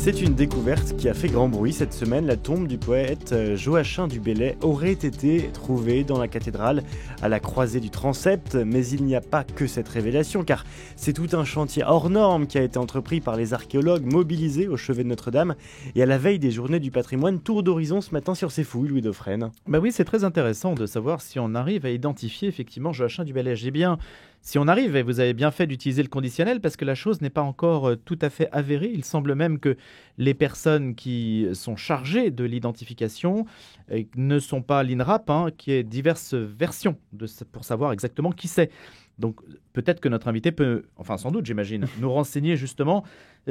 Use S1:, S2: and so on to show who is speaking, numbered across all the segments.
S1: C'est une découverte qui a fait grand bruit cette semaine. La tombe du poète Joachim du Bellay aurait été trouvée dans la cathédrale à la croisée du transept. Mais il n'y a pas que cette révélation, car c'est tout un chantier hors norme qui a été entrepris par les archéologues mobilisés au chevet de Notre-Dame. Et à la veille des Journées du patrimoine, tour d'horizon ce matin sur ces fouilles, Louis Dauphren.
S2: Bah oui, c'est très intéressant de savoir si on arrive à identifier effectivement Joachim du Bellay. J'ai bien, si on arrive, et vous avez bien fait d'utiliser le conditionnel parce que la chose n'est pas encore tout à fait avérée. Il semble même que les personnes qui sont chargées de l'identification ne sont pas l'INRAP, qui est diverses versions pour savoir exactement qui c'est. Donc peut-être que notre invité peut, enfin sans doute j'imagine, nous renseigner justement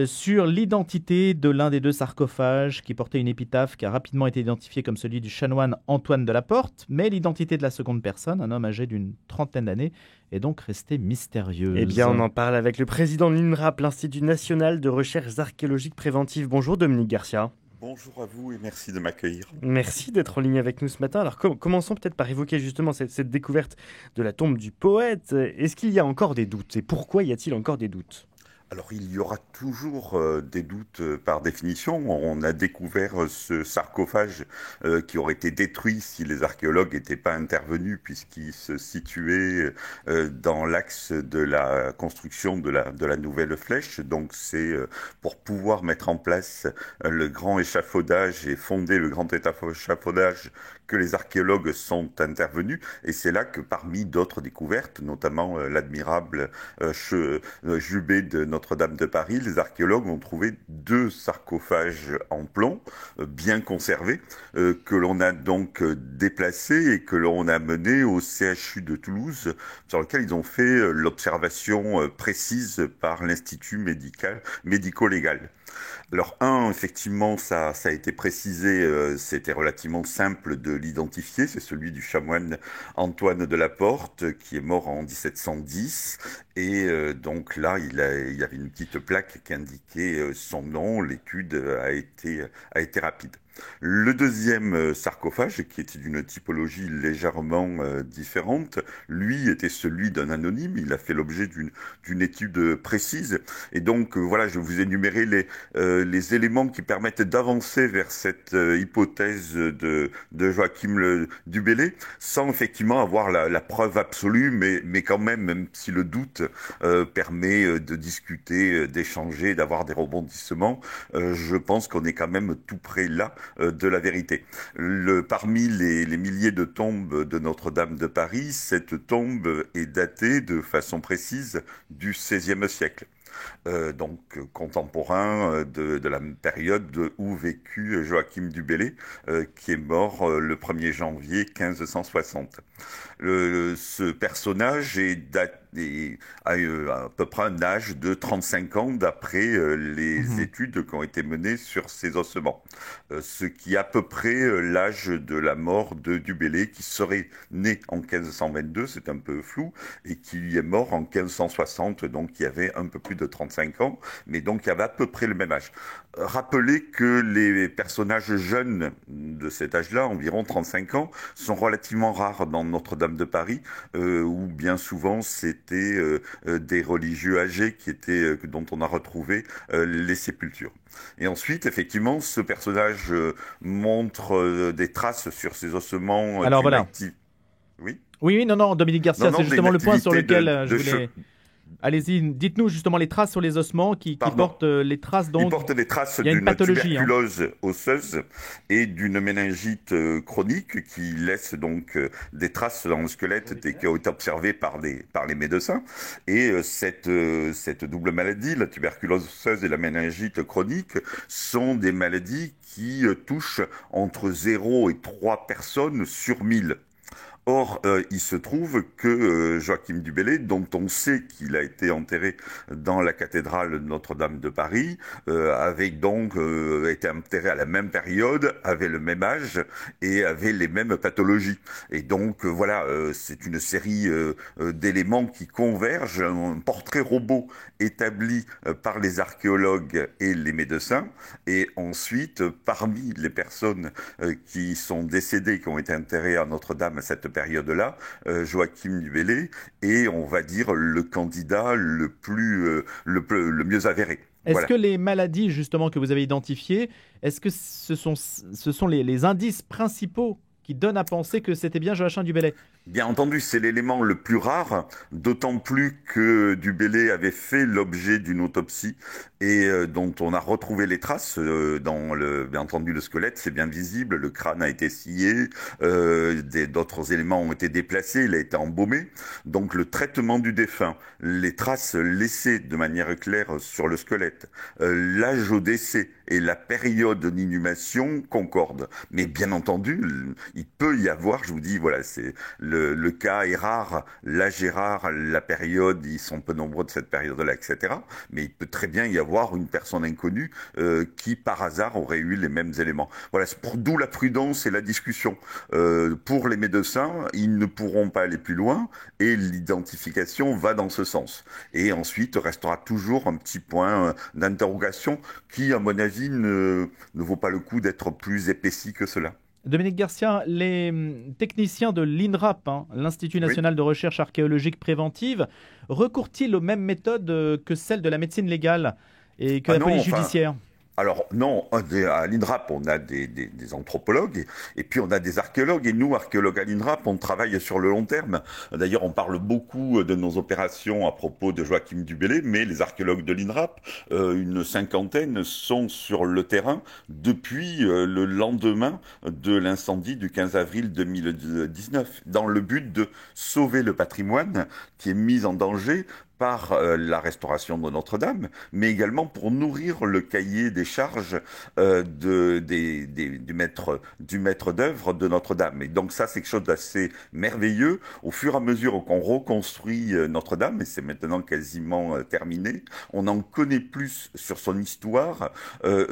S2: sur l'identité de l'un des deux sarcophages qui portait une épitaphe qui a rapidement été identifiée comme celui du chanoine Antoine de la Porte, mais l'identité de la seconde personne, un homme âgé d'une trentaine d'années, est donc restée mystérieuse.
S1: Eh bien, on en parle avec le président de l'INRAP, l'Institut national de recherches archéologiques préventives. Bonjour Dominique Garcia.
S3: Bonjour à vous et merci de m'accueillir.
S1: Merci d'être en ligne avec nous ce matin. Alors commençons peut-être par évoquer justement cette découverte de la tombe du poète. Est-ce qu'il y a encore des doutes et pourquoi y a-t-il encore des doutes ?
S3: Alors il y aura toujours des doutes par définition. On a découvert ce sarcophage qui aurait été détruit si les archéologues n'étaient pas intervenus puisqu'il se situait dans l'axe de la construction de la nouvelle flèche. Donc c'est pour pouvoir mettre en place le grand échafaudage et fonder le grand échafaudage que les archéologues sont intervenus. Et c'est là que parmi d'autres découvertes, notamment l'admirable jubé de Notre-Dame de Paris, les archéologues ont trouvé 2 sarcophages en plomb, bien conservés, que l'on a donc déplacés et que l'on a menés au CHU de Toulouse, sur lequel ils ont fait l'observation précise par l'Institut médico-légal. Alors effectivement, ça a été précisé, c'était relativement simple de l'identifier, c'est celui du chanoine Antoine de la Porte, qui est mort en 1710, et donc là, il y avait une petite plaque qui indiquait son nom, l'étude a été rapide. Le deuxième sarcophage, qui était d'une typologie légèrement différente, lui était celui d'un anonyme. Il a fait l'objet d'une étude précise. Et donc voilà, je vous énumérer les éléments qui permettent d'avancer vers cette hypothèse de Joachim du Bellay, sans effectivement avoir la preuve absolue, mais quand même si le doute permet de discuter, d'échanger, d'avoir des rebondissements, je pense qu'on est quand même tout près là de la vérité. Parmi les milliers de tombes de Notre-Dame de Paris, cette tombe est datée de façon précise du XVIe siècle. Donc contemporain de la période où vécut Joachim du Bellay, qui est mort le 1er janvier 1560. Ce personnage a à peu près un âge de 35 ans d'après les études qui ont été menées sur ses ossements. Ce qui est à peu près l'âge de la mort de du Bellay, qui serait né en 1522, c'est un peu flou, et qui est mort en 1560, donc il y avait un peu plus de 35 ans, mais donc il y avait à peu près le même âge. Rappelez que les personnages jeunes de cet âge-là, environ 35 ans, sont relativement rares dans Notre-Dame de Paris, où bien souvent c'était des religieux âgés dont on a retrouvé les sépultures. Et ensuite, effectivement, ce personnage montre des traces sur ses ossements.
S2: Alors voilà.
S3: Oui.
S2: Oui, non, Dominique Garcia, c'est justement le point sur lequel je voulais... Allez-y, dites-nous justement les traces sur les ossements qui portent les traces. Donc,
S3: il porte les traces
S2: d'une
S3: tuberculose osseuse et d'une méningite chronique qui laisse donc des traces dans le squelette qui ont été observées par les médecins. Et cette double maladie, la tuberculose osseuse et la méningite chronique, sont des maladies qui touchent entre 0 et 3 personnes sur 1000. Or, il se trouve que Joachim du Bellay, dont on sait qu'il a été enterré dans la cathédrale de Notre-Dame de Paris, avait donc été enterré à la même période, avait le même âge et avait les mêmes pathologies. Et donc, voilà, c'est une série d'éléments qui convergent, un portrait robot établi par les archéologues et les médecins. Et ensuite, parmi les personnes qui sont décédées, qui ont été enterrées à Notre-Dame à cette période-là, Joachim du Bellay est, on va dire, le candidat le mieux avéré.
S2: Est-ce
S3: Voilà.
S2: que les maladies justement que vous avez identifiées, est-ce que ce sont les indices principaux qui donnent à penser que c'était bien Joachim du Bellay?
S3: Bien entendu, c'est l'élément le plus rare, d'autant plus que Du Bellay avait fait l'objet d'une autopsie et dont on a retrouvé les traces dans bien entendu le squelette, c'est bien visible, le crâne a été scié, d'autres éléments ont été déplacés, il a été embaumé. Donc le traitement du défunt, les traces laissées de manière claire sur le squelette, l'âge au décès et la période d'inhumation concordent. Mais bien entendu, il peut y avoir, je vous dis, voilà, c'est le cas est rare, l'âge est rare, la période, ils sont peu nombreux de cette période-là, etc. Mais il peut très bien y avoir une personne inconnue qui, par hasard, aurait eu les mêmes éléments. Voilà, c'est d'où la prudence et la discussion. Pour les médecins, ils ne pourront pas aller plus loin et l'identification va dans ce sens. Et ensuite, restera toujours un petit point d'interrogation qui, à mon avis, ne vaut pas le coup d'être plus épaissi que cela.
S2: Dominique Garcia, les techniciens de l'INRAP, l'Institut
S3: Oui.
S2: national de recherche archéologique préventive, recourent-ils aux mêmes méthodes que celles de la médecine légale et que
S3: Ah
S2: la
S3: non,
S2: police
S3: enfin,
S2: judiciaire?
S3: alors non, à l'INRAP, on a des anthropologues et puis on a des archéologues. Et nous, archéologues à l'INRAP, on travaille sur le long terme. D'ailleurs, on parle beaucoup de nos opérations à propos de Joachim du Bellay, mais les archéologues de l'INRAP, une cinquantaine, sont sur le terrain depuis le lendemain de l'incendie du 15 avril 2019, dans le but de sauver le patrimoine qui est mis en danger par la restauration de Notre-Dame, mais également pour nourrir le cahier des charges du maître d'œuvre de Notre-Dame. Et donc ça, c'est quelque chose d'assez merveilleux. Au fur et à mesure qu'on reconstruit Notre-Dame, et c'est maintenant quasiment terminé, on en connaît plus sur son histoire,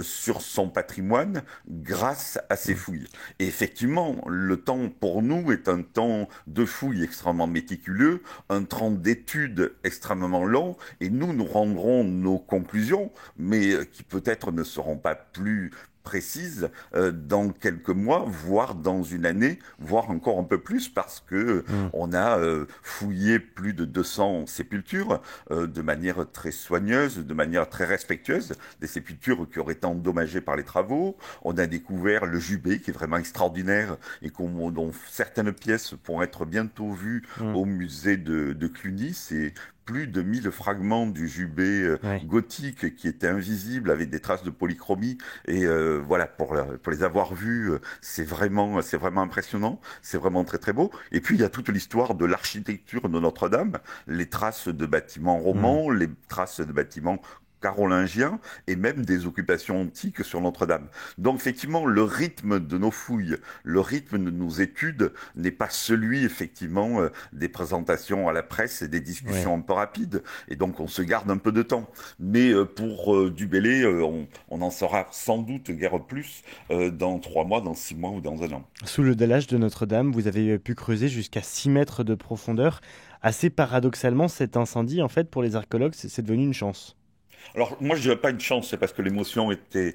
S3: sur son patrimoine, grâce à ces fouilles. Et effectivement, le temps pour nous est un temps de fouilles extrêmement méticuleux, un temps d'études extrêmement long, et nous rendrons nos conclusions, mais qui peut-être ne seront pas plus précises dans quelques mois, voire dans une année, voire encore un peu plus, parce que on a fouillé plus de 200 sépultures de manière très soigneuse, de manière très respectueuse, des sépultures qui auraient été endommagées par les travaux. On a découvert le jubé, qui est vraiment extraordinaire et dont certaines pièces pourront être bientôt vues au musée de Cluny. C'est plus de 1000 fragments du jubé gothique qui étaient invisibles avec des traces de polychromie. Et voilà, pour les avoir vus, c'est vraiment impressionnant. C'est vraiment très très beau. Et puis il y a toute l'histoire de l'architecture de Notre-Dame, les traces de bâtiments romans, les traces de bâtiments carolingiens et même des occupations antiques sur Notre-Dame. Donc effectivement, le rythme de nos fouilles, le rythme de nos études n'est pas celui effectivement des présentations à la presse et des discussions un peu rapides. Et donc on se garde un peu de temps. Mais pour Du Bellay, on en saura sans doute guère plus dans 3 mois, dans 6 mois ou dans 1 an.
S1: Sous le dallage de Notre-Dame, vous avez pu creuser jusqu'à 6 mètres de profondeur. Assez paradoxalement, cet incendie, en fait, pour les archéologues, c'est devenu une chance.
S3: Alors moi je dirais pas une chance, c'est parce que l'émotion était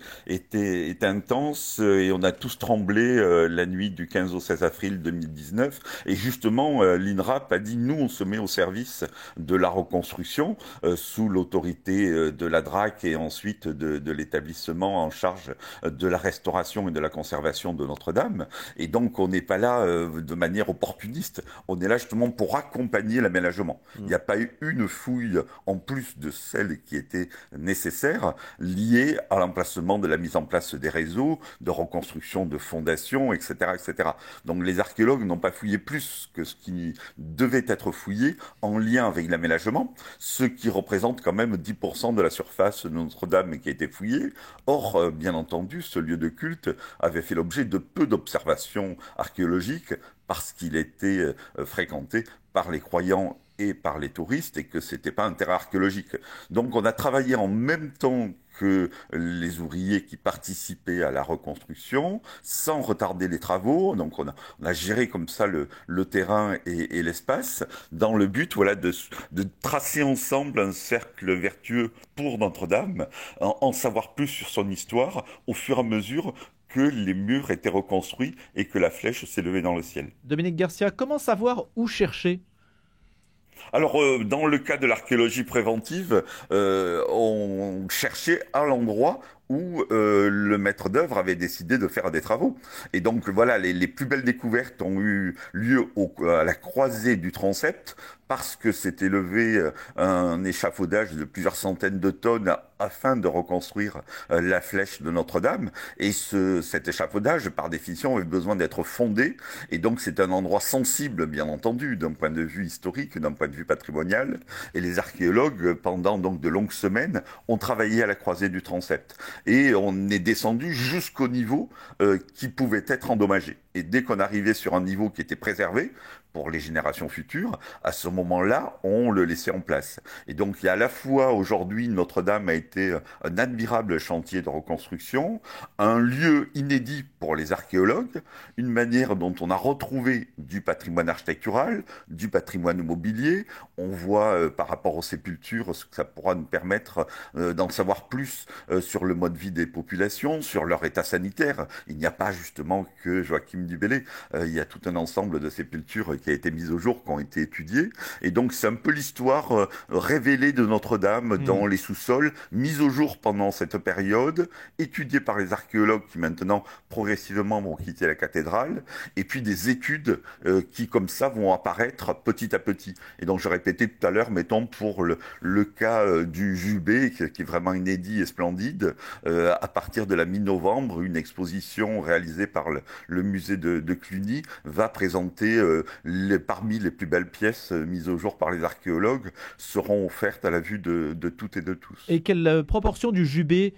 S3: intense et on a tous tremblé la nuit du 15 au 16 avril 2019 et justement l'INRAP a dit nous on se met au service de la reconstruction sous l'autorité de la DRAC et ensuite de l'établissement en charge de la restauration et de la conservation de Notre-Dame et donc on n'est pas là de manière opportuniste, on est là justement pour accompagner l'aménagement. Il n'y a pas eu une fouille en plus de celle qui était nécessaires liées à l'emplacement de la mise en place des réseaux, de reconstruction de fondations, etc., etc. Donc les archéologues n'ont pas fouillé plus que ce qui devait être fouillé en lien avec l'aménagement, ce qui représente quand même 10% de la surface de Notre-Dame qui a été fouillée. Or, bien entendu, ce lieu de culte avait fait l'objet de peu d'observations archéologiques parce qu'il était fréquenté par les croyants et par les touristes et que c'était pas un terrain archéologique. Donc on a travaillé en même temps que les ouvriers qui participaient à la reconstruction, sans retarder les travaux. Donc on a géré comme ça le terrain et l'espace, dans le but de tracer ensemble un cercle vertueux pour Notre-Dame, en savoir plus sur son histoire au fur et à mesure que les murs étaient reconstruits et que la flèche s'est levée dans le ciel.
S2: Dominique Garcia, comment savoir où chercher?
S3: Alors, dans le cas de l'archéologie préventive, on cherchait à l'endroit où le maître d'œuvre avait décidé de faire des travaux. Et donc voilà, les plus belles découvertes ont eu lieu à la croisée du transept, parce que s'est élevé un échafaudage de plusieurs centaines de tonnes afin de reconstruire la flèche de Notre-Dame. Et cet échafaudage, par définition, avait besoin d'être fondé. Et donc c'est un endroit sensible, bien entendu, d'un point de vue historique, d'un point de vue patrimonial. Et les archéologues, pendant donc de longues semaines, ont travaillé à la croisée du transept. Et on est descendu jusqu'au niveau qui pouvait être endommagé. Et dès qu'on arrivait sur un niveau qui était préservé, pour les générations futures, à ce moment-là, on le laissait en place. Et donc, il y a à la fois, aujourd'hui, Notre-Dame a été un admirable chantier de reconstruction, un lieu inédit pour les archéologues, une manière dont on a retrouvé du patrimoine architectural, du patrimoine mobilier. On voit, par rapport aux sépultures, ce que ça pourra nous permettre d'en savoir plus sur le mode de vie des populations, sur leur état sanitaire. Il n'y a pas justement que Joachim du Bellay. Il y a tout un ensemble de sépultures qui a été mise au jour, qui ont été étudiées. Et donc, c'est un peu l'histoire révélée de Notre-Dame dans les sous-sols, mise au jour pendant cette période, étudiée par les archéologues qui maintenant, progressivement, vont quitter la cathédrale, et puis des études qui, comme ça, vont apparaître petit à petit. Et donc, je répétais tout à l'heure, mettons, pour le cas du Jubé, qui est vraiment inédit et splendide, à partir de la mi-novembre, une exposition réalisée par le musée de Cluny va présenter parmi les plus belles pièces mises au jour par les archéologues seront offertes à la vue de toutes et de tous.
S2: Et quelle proportion du Jubé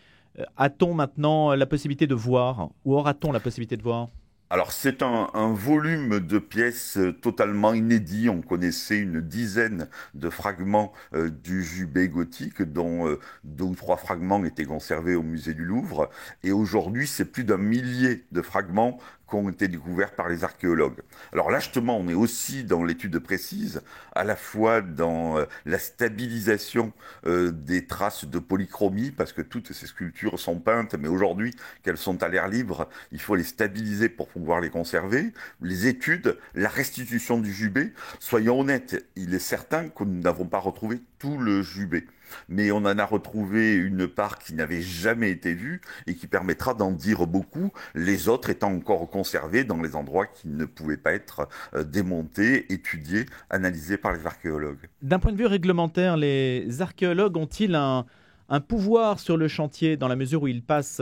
S2: a-t-on maintenant la possibilité de voir, ou aura-t-on la possibilité de voir?
S3: Alors c'est un volume de pièces totalement inédit. On connaissait une dizaine de fragments du Jubé gothique, dont 2 ou 3 fragments étaient conservés au musée du Louvre. Et aujourd'hui, c'est plus d'1 millier de fragments qui ont été découverts par les archéologues. Alors là, justement, on est aussi dans l'étude précise, à la fois dans la stabilisation des traces de polychromie, parce que toutes ces sculptures sont peintes, mais aujourd'hui, qu'elles sont à l'air libre, il faut les stabiliser pour pouvoir les conserver. Les études, la restitution du Jubé. Soyons honnêtes, il est certain que nous n'avons pas retrouvé tout le Jubé. Mais on en a retrouvé une part qui n'avait jamais été vue et qui permettra d'en dire beaucoup, les autres étant encore conservés dans les endroits qui ne pouvaient pas être démontés, étudiés, analysés par les archéologues.
S2: D'un point de vue réglementaire, les archéologues ont-ils un pouvoir sur le chantier, dans la mesure où ils passent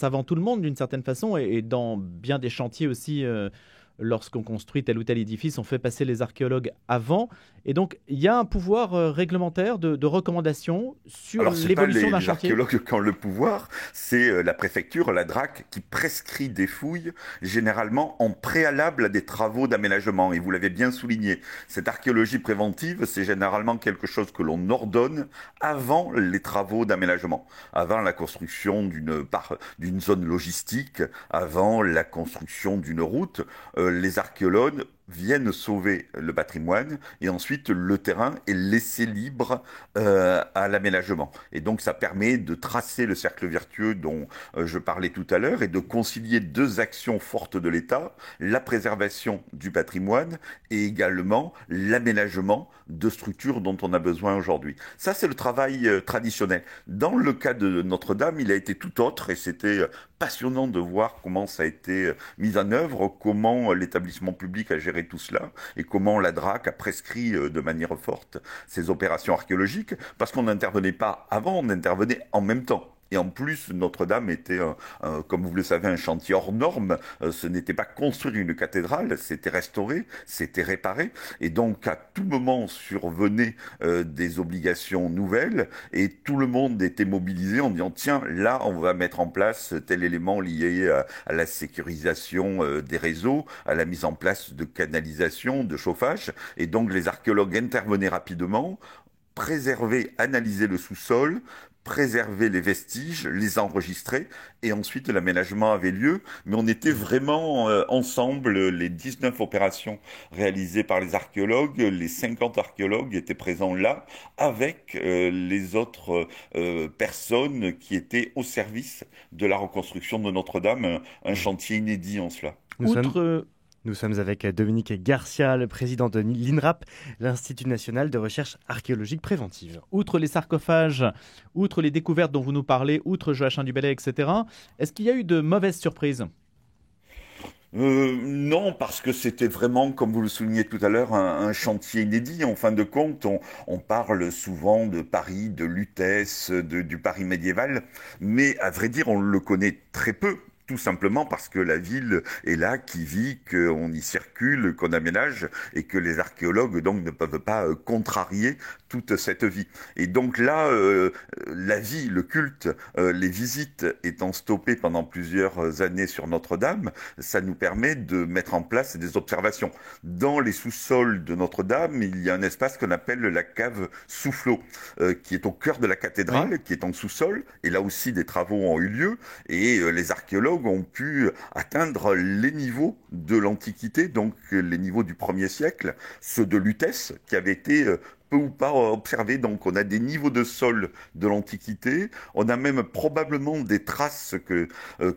S2: avant tout le monde d'une certaine façon, et dans bien des chantiers aussi, lorsqu'on construit tel ou tel édifice, on fait passer les archéologues avant. Et donc, il y a un pouvoir réglementaire de recommandation sur l'évolution d'un chantier.
S3: Les archéologues qui ont le pouvoir, c'est la préfecture, la DRAC, qui prescrit des fouilles, généralement en préalable à des travaux d'aménagement. Et vous l'avez bien souligné, cette archéologie préventive, c'est généralement quelque chose que l'on ordonne avant les travaux d'aménagement, avant la construction d'une zone logistique, avant la construction d'une route. Les archéologues viennent sauver le patrimoine et ensuite le terrain est laissé libre à l'aménagement. Et donc ça permet de tracer le cercle vertueux dont je parlais tout à l'heure et de concilier 2 actions fortes de l'État, la préservation du patrimoine et également l'aménagement de structures dont on a besoin aujourd'hui. Ça, c'est le travail traditionnel. Dans le cas de Notre-Dame, il a été tout autre et c'était passionnant de voir comment ça a été mis en œuvre, comment l'établissement public a géré tout cela et comment la DRAC a prescrit de manière forte ces opérations archéologiques, parce qu'on n'intervenait pas avant, on intervenait en même temps. Et en plus, Notre-Dame était, comme vous le savez, un chantier hors norme. Ce n'était pas construire une cathédrale, c'était restauré, c'était réparé. Et donc, à tout moment survenaient des obligations nouvelles et tout le monde était mobilisé en disant, tiens, là, on va mettre en place tel élément lié à la sécurisation des réseaux, à la mise en place de canalisation, de chauffage. Et donc, les archéologues intervenaient rapidement, préservaient, analysaient le sous-sol, préserver les vestiges, les enregistrer, et ensuite l'aménagement avait lieu. Mais on était vraiment ensemble, les 19 opérations réalisées par les archéologues, les 50 archéologues étaient présents là, avec les autres personnes qui étaient au service de la reconstruction de Notre-Dame, un chantier inédit en cela.
S1: Nous sommes avec Dominique Garcia, le président de l'INRAP, l'Institut national de recherche archéologique préventive.
S2: Outre les sarcophages, outre les découvertes dont vous nous parlez, outre Joachim du Bellay, etc., est-ce qu'il y a eu de mauvaises surprises ?
S3: Non, parce que c'était vraiment, comme vous le soulignez tout à l'heure, un chantier inédit. En fin de compte, on parle souvent de Paris, de Lutèce, du Paris médiéval, mais à vrai dire, on le connaît très peu. Tout simplement parce que la ville est là, qui vit, qu'on y circule, qu'on aménage et que les archéologues donc ne peuvent pas contrarier toute cette vie. Et donc là, la vie, le culte, les visites étant stoppées pendant plusieurs années sur Notre-Dame, ça nous permet de mettre en place des observations. Dans les sous-sols de Notre-Dame, il y a un espace qu'on appelle la cave Soufflot, qui est au cœur de la cathédrale, qui est en sous-sol. Et là aussi, des travaux ont eu lieu et les archéologues ont pu atteindre les niveaux de l'Antiquité, donc les niveaux du 1er siècle, ceux de Lutèce, qui avaient été peu ou pas observés. Donc on a des niveaux de sol de l'Antiquité, on a même probablement des traces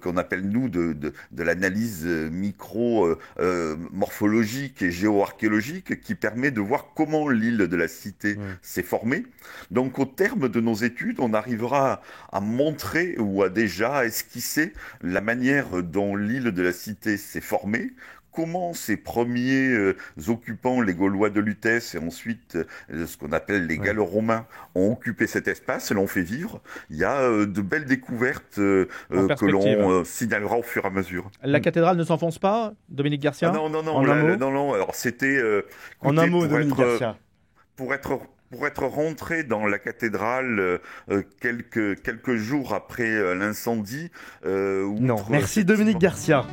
S3: qu'on appelle nous de l'analyse micro-morphologique et géoarchéologique qui permet de voir comment l'île de la Cité s'est formée. Donc au terme de nos études, on arrivera à montrer ou à déjà esquisser la manière dont l'île de la Cité s'est formée, comment ces premiers occupants, les Gaulois de Lutèce et ensuite ce qu'on appelle les Gallo-Romains, ont occupé cet espace et l'ont fait vivre. Il y a de belles découvertes que l'on signalera au fur et à mesure.
S2: La cathédrale ne s'enfonce pas, Dominique Garcia ?
S3: Non. Alors c'était...
S1: en un mot, Dominique Garcia.
S3: Pour être rentré dans la cathédrale quelques jours après l'incendie...
S1: non, merci Dominique Garcia.